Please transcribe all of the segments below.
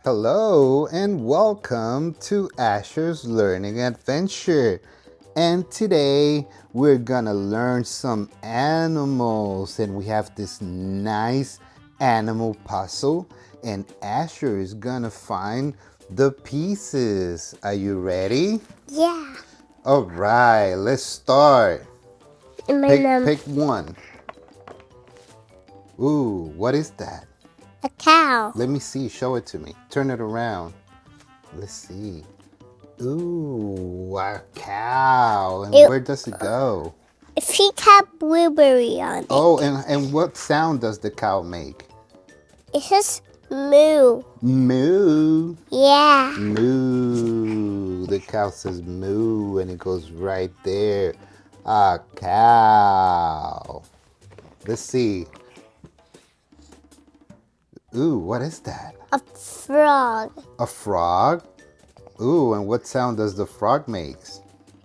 Hello and welcome to Asher's Learning Adventure. And today we're gonna learn some animals, and we have this nice animal puzzle, and Asher is gonna find the pieces. Are you ready? Yeah. All right, let's start. Pick one. Ooh, what is that? A cow. Let me see. Show it to me. Turn it around. Let's see. Ooh, a cow. And where does it go? She had blueberry on it. Oh, and what sound does the cow make? It says moo. Moo. Yeah. Moo. The cow says moo, and it goes right there. A cow. Let's see. Ooh, what is that? A frog. A frog? Ooh, and what sound does the frog make?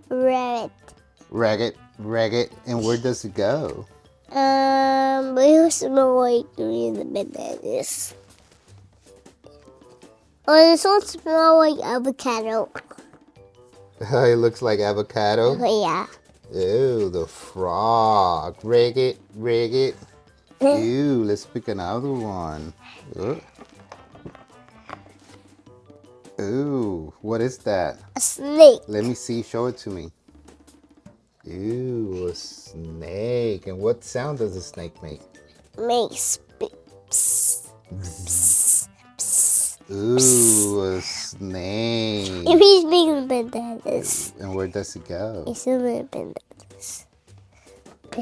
Rabbit. Ragged, ragged. And where does it go? We smell like green bananas. Oh, this one smells like avocado. It looks like avocado. Yeah. Ew, the frog. Ragged, ragged. Ew, let's pick another one. Ooh, what is that? A snake. Let me see. Show it to me. Ew, a snake. And what sound does a snake make? Makes psst, psst, psst. Ooh, a snake. It means big bananas. And where does it go? It's a little bananas.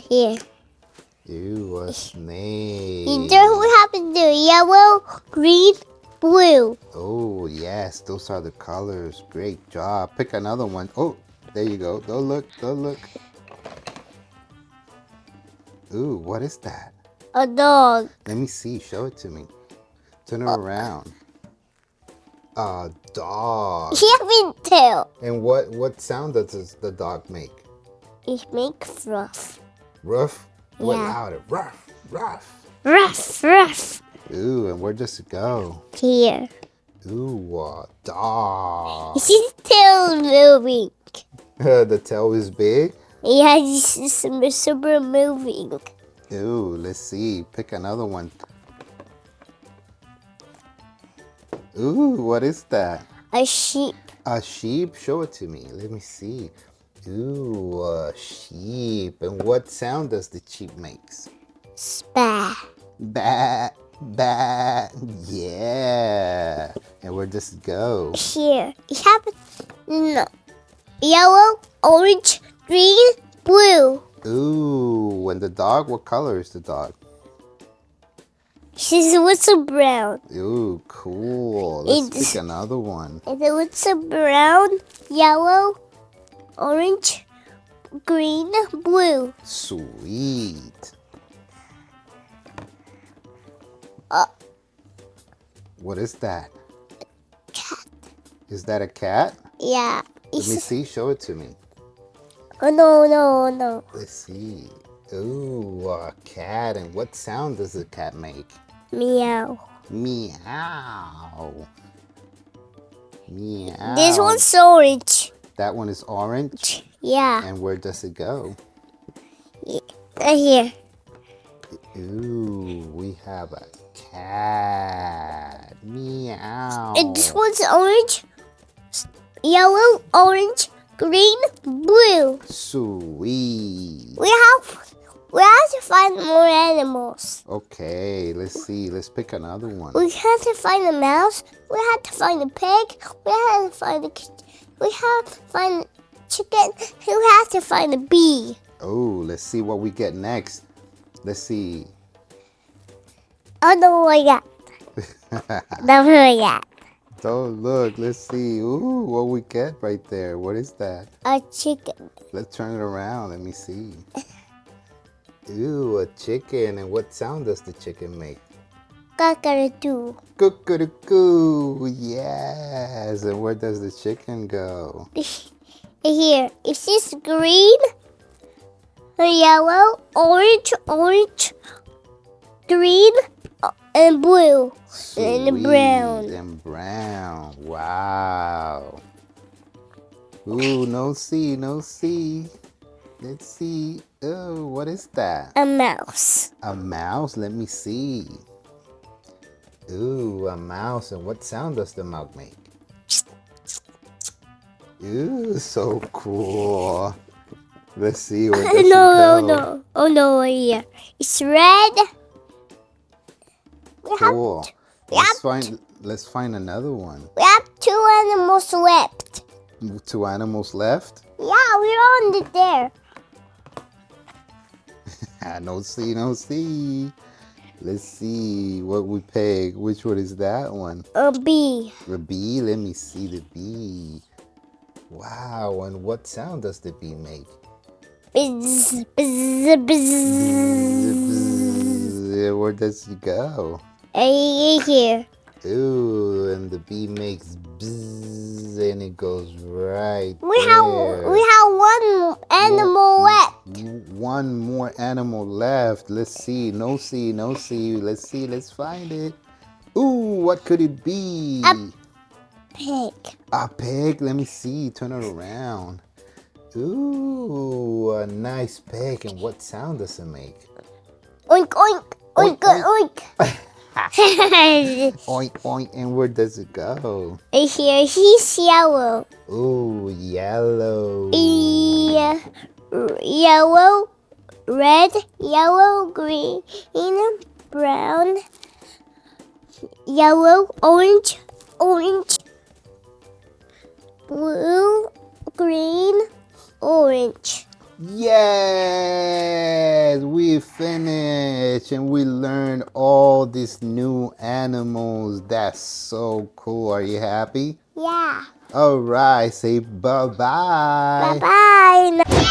Here. Ew, a snake. You know what happened to yellow, green, blue? Oh, yes, those are the colors. Great job. Pick another one. Oh, there you go. Go look, go look. Ooh, what is that? A dog. Let me see. Show it to me. Turn it around. A dog. He has a tail. And what sound does the dog make? It makes rough. Rough? What Yeah. louder? Rough, rough. Rough, rough. Ooh, and where does it go? Here. Ooh, a dog. His tail is moving. The tail is big? Yeah, he's super moving. Ooh, let's see. Pick another one. Ooh, what is that? A sheep. A sheep? Show it to me. Let me see. Ooh, a sheep. And what sound does the sheep make? Spa. Bat, bat. Yeah. And where does it go? Here. You have no. Yellow, orange, green, blue. Ooh, and the dog? What color is the dog? She's whistle brown. Ooh, cool. Let's It's- pick another one. And the whistle brown, yellow, orange, green, blue. Sweet. What is that? Cat. Is that a cat? Yeah. Let me see. Show it to me. Oh no. Let's see. Ooh, a cat. And what sound does a cat make? Meow. Meow. Meow. This one's orange. That one is orange. Yeah. And where does it go? Right here. Ooh, we have a cat. Meow. And this one's orange, yellow, orange, green, blue. Sweet. We have to find more animals. Okay, let's see. Let's pick another one. We have to find a mouse. We have to find a pig. We have to find a chicken. We have to find a bee. Oh, let's see what we get next. Let's see. Oh no, I got. That's what I got. Oh, look. Let's see. Ooh, what we get right there. What is that? A chicken. Let's turn it around. Let me see. Ooh, a chicken. And what sound does the chicken make? Cockatoo. Cuckoo. Yes. And where does the chicken go? Here, is this green, yellow, orange, green, and blue Sweet and brown. and brown. Wow. Ooh, no C, no C. Let's see. Oh, what is that? A mouse. A mouse? Let me see. Ooh, a mouse. And what sound does the mouse make? Ooh, so cool. Let's see where does it go. No. Oh no, here. It's red. Cool. Let's find another one. We have 2 animals left. 2 animals left. Yeah, we're on there. No C, no C. Let's see what we pick. Which one is that one? A bee. The bee. Let me see the bee. Wow, and what sound does the bee make? Bzz, bzz, bzz. Where does it go? Here. Ooh, and the bee makes bzzz, and it goes right We there. have 1 animal left. 1 more animal left. Let's see. No C, no C. Let's see. Let's find it. Ooh, what could it be? Pig. A pig. Let me see. Turn it around. Ooh, a nice pig. And what sound does it make? Oink, oink, oink, oink. Oink, oink. And where does it go? Here, he's yellow. Ooh, yellow. Yellow, red, yellow, green, brown, yellow, orange, blue, green, orange. Yes, we finished and we learned all these new animals. That's so cool. Are you happy? Yeah. All right, say bye-bye. Bye-bye.